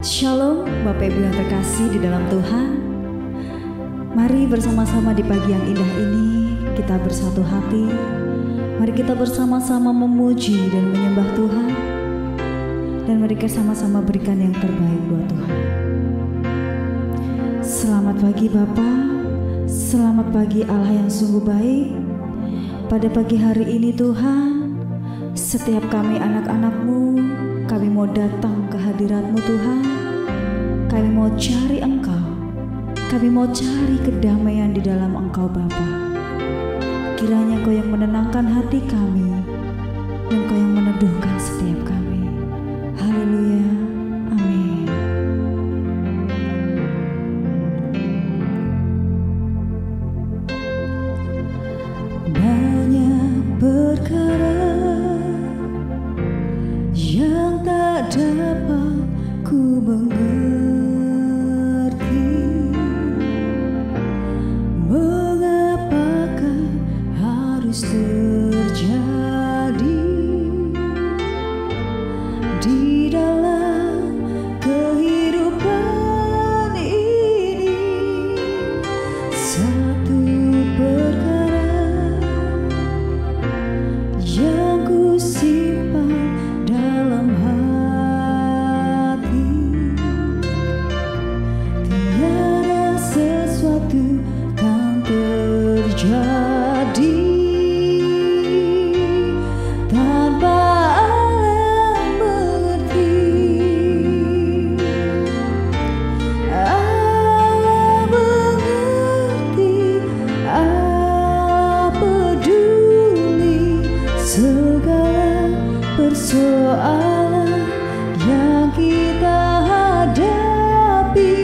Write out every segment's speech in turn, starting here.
Shalom Bapak Ibu yang terkasih di dalam Tuhan. Mari bersama-sama di pagi yang indah ini kita bersatu hati. Mari kita bersama-sama memuji dan menyembah Tuhan. Dan mari kita sama-sama berikan yang terbaik buat Tuhan. Selamat pagi Bapak. Selamat pagi Allah yang sungguh baik. Pada pagi hari ini Tuhan, setiap kami anak-anak-Mu, kami mau datang ke hadirat-Mu Tuhan. Kami mau cari Engkau. Kami mau cari kedamaian di dalam Engkau Bapa. Kiranya Engkau yang menenangkan hati kami, dan Engkau yang meneduhkan setiap kami. Haleluya. Amin. Banyak perkara yang tak dapat ku mengerti, mengapakah harus terjadi di dalam kehidupan ini. Satu perkara yang ku simpan dalam hati, tiada sesuatu kan terjadi tanpa Allah mengerti. Allah mengerti, Allah peduli segala persoalan yang kita hadapi.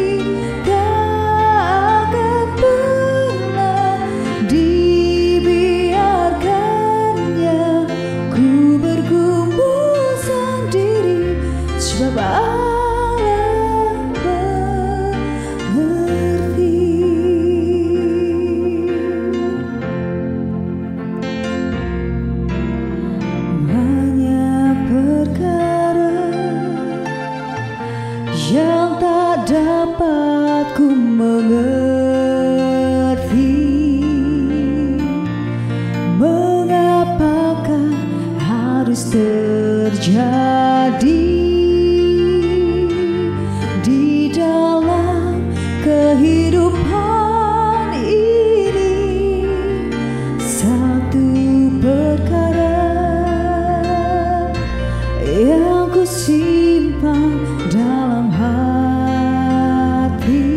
Tak akan pernah dibiarkannya ku bergumul sendiri, sebab Allah mengerti. Banyak perkara yang tak dapat ku mengerti, mengapakah harus terjadi di dalam kehidupan ini. Satu perkara yang ku simpan dalam hati,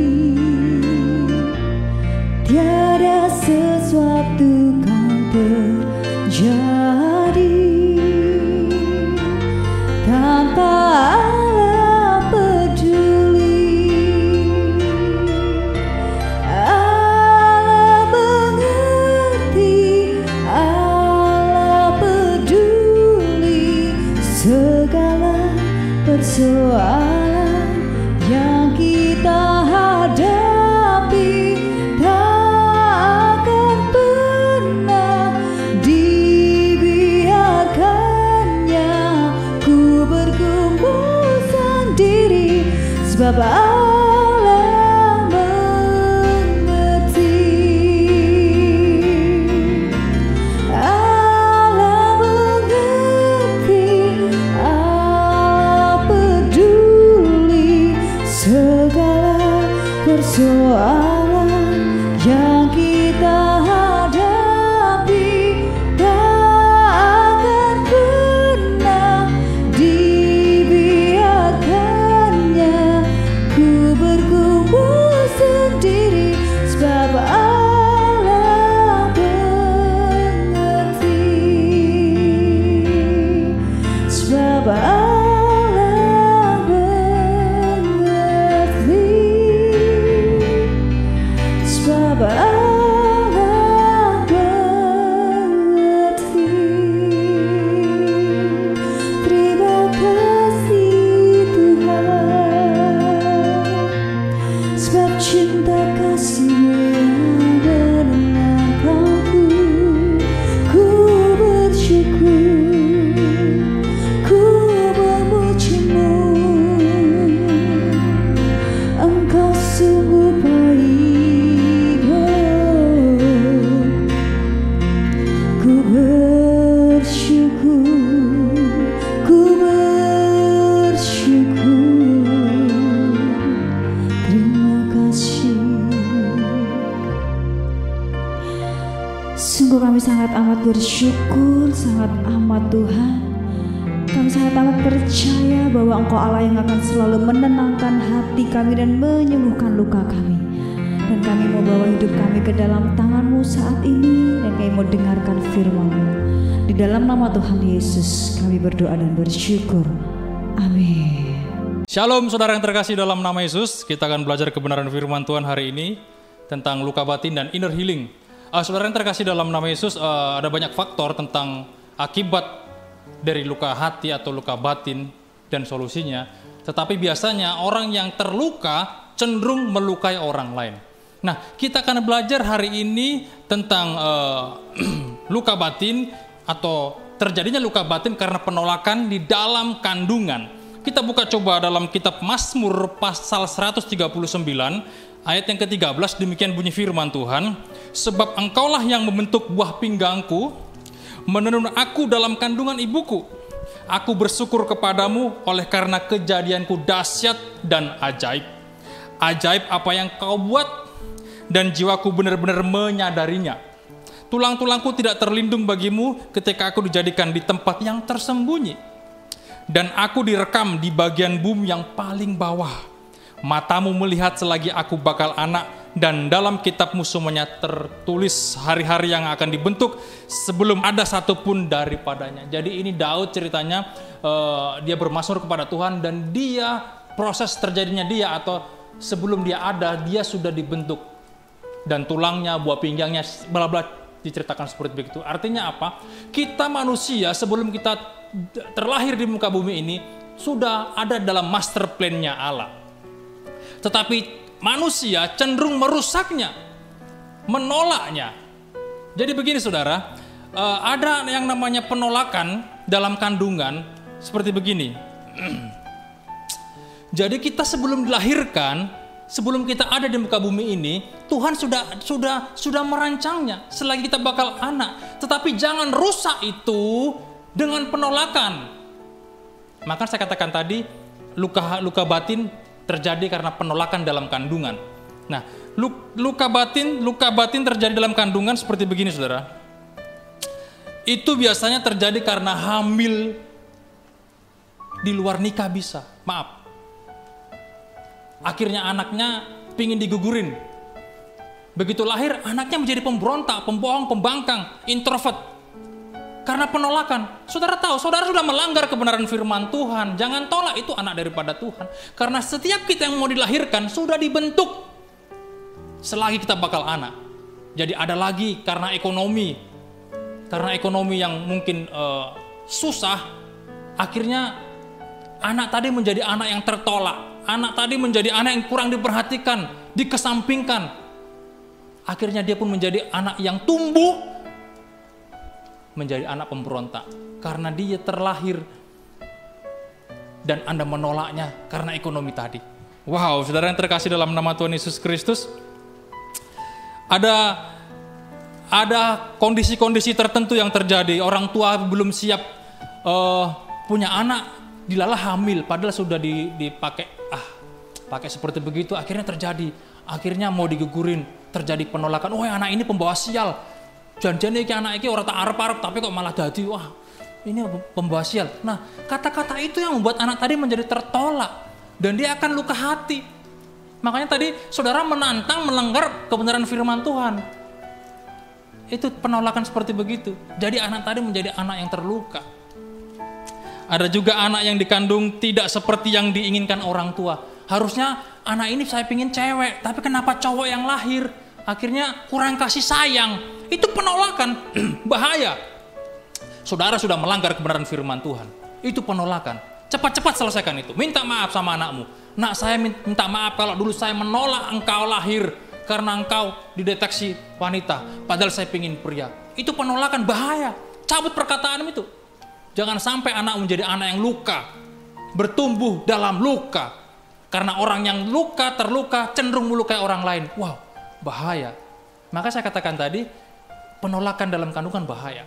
tiada sesuatu kan terjadi tanpa Allah peduli. Allah mengerti, Allah peduli segala persoalan yang kita hadapi. Tak akan pernah dibiarkannya ku bergumul sendiri, sebab Allah mengerti. Allah mengerti, Allah peduli segala persoalan yang kita hadapi. Tak akan pernah dibiarkannya ku bergumul sendiri, sebab Allah mengerti, sebab Allah mengerti, sebab sangat amat bersyukur, sangat amat Tuhan. Kami sangat amat percaya bahwa Engkau Allah yang akan selalu menenangkan hati kami dan menyembuhkan luka kami. Dan kami mau bawa hidup kami ke dalam tangan-Mu saat ini, dan kami mau dengarkan firman-Mu. Di dalam nama Tuhan Yesus kami berdoa dan bersyukur. Amin. Shalom saudara yang terkasih dalam nama Yesus. Kita akan belajar kebenaran firman Tuhan hari ini tentang luka batin dan inner healing. Saudara yang terkasih dalam nama Yesus, ada banyak faktor tentang akibat dari luka hati atau luka batin dan solusinya. Tetapi biasanya orang yang terluka cenderung melukai orang lain. Nah, kita akan belajar hari ini tentang luka batin atau terjadinya luka batin karena penolakan di dalam kandungan. Kita buka coba dalam kitab Mazmur pasal 139 ayat yang ke-13, demikian bunyi firman Tuhan. Sebab Engkaulah yang membentuk buah pinggangku, menenun aku dalam kandungan ibuku. Aku bersyukur kepadamu oleh karena kejadianku dahsyat dan ajaib. Ajaib apa yang kau buat, dan jiwaku benar-benar menyadarinya. Tulang-tulangku tidak terlindung bagimu ketika aku dijadikan di tempat yang tersembunyi. Dan aku direkam di bagian bumi yang paling bawah. Matamu melihat selagi aku bakal anak, dan dalam kitabmu semuanya tertulis hari-hari yang akan dibentuk sebelum ada satupun daripadanya. Jadi ini Daud ceritanya, dia bermazmur kepada Tuhan, dan dia proses terjadinya dia atau sebelum dia ada, dia sudah dibentuk. Dan tulangnya, buah pinggangnya, bla bla diceritakan seperti begitu. Artinya apa? Kita manusia sebelum kita terlahir di muka bumi ini sudah ada dalam master plan-nya Allah. Tetapi manusia cenderung merusaknya, menolaknya. Jadi begini saudara, ada yang namanya penolakan dalam kandungan seperti begini. Jadi kita sebelum dilahirkan, sebelum kita ada di muka bumi ini, Tuhan sudah merancangnya selagi kita bakal anak. Tetapi jangan rusak itu dengan penolakan. Maka saya katakan tadi, luka batin terjadi karena penolakan dalam kandungan. Nah, luka batin terjadi dalam kandungan seperti begini, saudara. Itu biasanya terjadi karena hamil di luar nikah bisa. Maaf. Akhirnya anaknya pingin digugurin. Begitu lahir, anaknya menjadi pemberontak, pembohong, pembangkang, introvert. Karena penolakan. Saudara tahu, saudara sudah melanggar kebenaran firman Tuhan. Jangan tolak, itu anak daripada Tuhan. Karena setiap kita yang mau dilahirkan sudah dibentuk selagi kita bakal anak. Jadi ada lagi karena ekonomi. Karena ekonomi yang mungkin susah, akhirnya anak tadi menjadi anak yang tertolak. Anak tadi menjadi anak yang kurang diperhatikan, dikesampingkan. Akhirnya dia pun menjadi anak yang tumbuh menjadi anak pemberontak. Karena dia terlahir dan Anda menolaknya karena ekonomi tadi. Wow, saudara yang terkasih dalam nama Tuhan Yesus Kristus. Ada kondisi-kondisi tertentu yang terjadi. Orang tua belum siap punya anak, dilalah hamil, padahal sudah dipakai pakai seperti begitu, akhirnya terjadi. Akhirnya mau digugurin, terjadi penolakan. Oh, anak ini pembawa sial. Janjian iki anak iki orang tak arep-arep tapi kok malah jadi wah, ini pembawa sial. Nah, kata-kata itu yang membuat anak tadi menjadi tertolak dan dia akan luka hati. Makanya tadi saudara menantang melanggar kebenaran firman Tuhan. Itu penolakan seperti begitu. Jadi anak tadi menjadi anak yang terluka. Ada juga anak yang dikandung tidak seperti yang diinginkan orang tua. Harusnya anak ini saya pingin cewek, tapi kenapa cowok yang lahir? Akhirnya kurang kasih sayang. Itu penolakan, bahaya. Saudara sudah melanggar kebenaran firman Tuhan. Itu penolakan. Cepat-cepat selesaikan itu. Minta maaf sama anakmu. Nak, saya minta maaf kalau dulu saya menolak engkau lahir karena engkau dideteksi wanita. Padahal saya pingin pria. Itu penolakan, bahaya. Cabut perkataan itu. Jangan sampai anak menjadi anak yang luka. Bertumbuh dalam luka. Karena orang yang terluka, cenderung melukai orang lain. Wow, bahaya. Maka saya katakan tadi, penolakan dalam kandungan bahaya.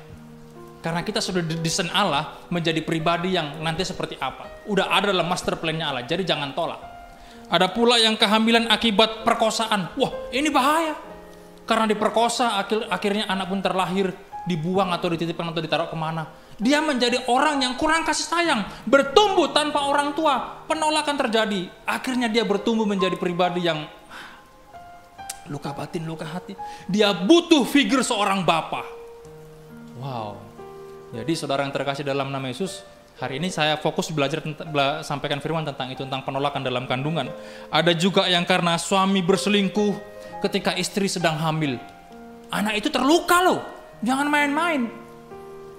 Karena kita sudah didesain Allah menjadi pribadi yang nanti seperti apa. Udah ada dalam master plan-nya Allah, jadi jangan tolak. Ada pula yang kehamilan akibat perkosaan. Wah, ini bahaya. Karena diperkosa, akhirnya anak pun terlahir dibuang atau dititipkan atau ditaruh kemana. Dia menjadi orang yang kurang kasih sayang, bertumbuh tanpa orang tua, penolakan terjadi. Akhirnya dia bertumbuh menjadi pribadi yang luka batin, luka hati. Dia butuh figur seorang bapa. Wow. Jadi saudara yang terkasih dalam nama Yesus, hari ini saya fokus belajar sampaikan firman tentang itu, tentang penolakan dalam kandungan. Ada juga yang karena suami berselingkuh ketika istri sedang hamil. Anak itu terluka loh. Jangan main-main.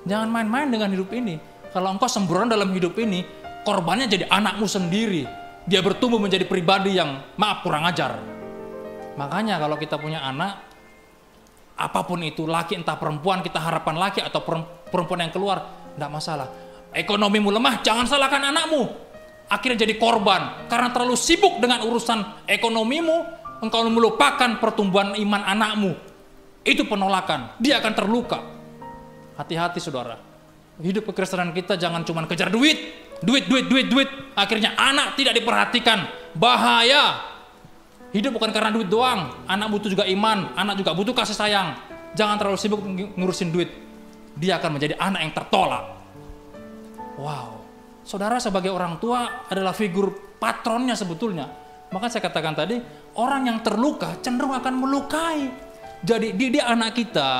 Jangan main-main dengan hidup ini. Kalau engkau sembrono dalam hidup ini, korbannya jadi anakmu sendiri. Dia bertumbuh menjadi pribadi yang kurang ajar. Makanya kalau kita punya anak, apapun itu, laki entah perempuan, kita harapkan laki atau perempuan yang keluar, tidak masalah. Ekonomimu lemah, jangan salahkan anakmu. Akhirnya jadi korban. Karena terlalu sibuk dengan urusan ekonomimu, engkau melupakan pertumbuhan iman anakmu. Itu penolakan, dia akan terluka. Hati-hati saudara. Hidup kekristenan kita jangan cuma kejar duit. Akhirnya anak tidak diperhatikan. Bahaya. Hidup bukan karena duit doang. Anak butuh juga iman, anak juga butuh kasih sayang. Jangan terlalu sibuk ngurusin duit. Dia akan menjadi anak yang tertolak. Wow. Saudara sebagai orang tua adalah figur patronnya sebetulnya. Maka saya katakan tadi, orang yang terluka cenderung akan melukai. Jadi didik anak kita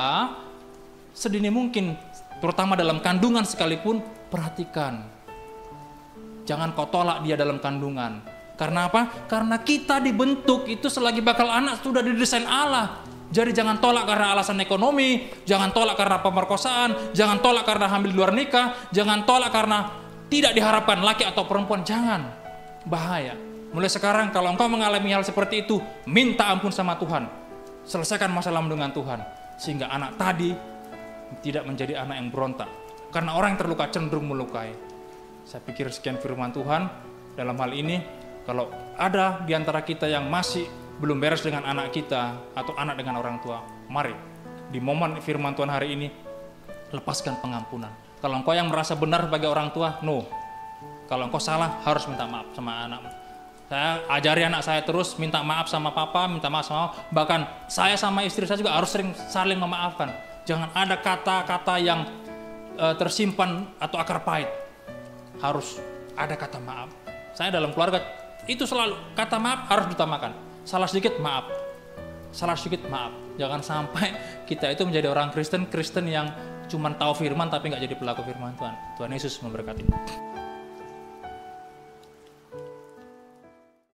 sedini mungkin, terutama dalam kandungan sekalipun, perhatikan. Jangan kau tolak dia dalam kandungan. Karena apa? Karena kita dibentuk itu selagi bakal anak sudah didesain Allah. Jadi jangan tolak karena alasan ekonomi, jangan tolak karena pemerkosaan, jangan tolak karena hamil di luar nikah, jangan tolak karena tidak diharapkan laki atau perempuan, jangan. Bahaya. Mulai sekarang kalau engkau mengalami hal seperti itu, minta ampun sama Tuhan. Selesaikan masalahmu dengan Tuhan. Sehingga anak tadi tidak menjadi anak yang berontak. Karena orang yang terluka cenderung melukai. Saya pikir sekian firman Tuhan. Dalam hal ini, kalau ada di antara kita yang masih belum beres dengan anak kita atau anak dengan orang tua, mari di momen firman Tuhan hari ini lepaskan pengampunan. Kalau engkau yang merasa benar sebagai orang tua, no. Kalau engkau salah, harus minta maaf sama anakmu. Saya ajari anak saya terus minta maaf sama papa, minta maaf sama mama. Bahkan saya sama istri saya juga harus sering saling memaafkan. Jangan ada kata-kata yang tersimpan atau akar pahit. Harus ada kata maaf. Saya dalam keluarga itu selalu kata maaf harus ditamakan. Salah sedikit maaf. Salah sedikit maaf. Jangan sampai kita itu menjadi orang Kristen yang cuma tahu firman tapi nggak jadi pelaku firman Tuhan. Tuhan Yesus memberkati.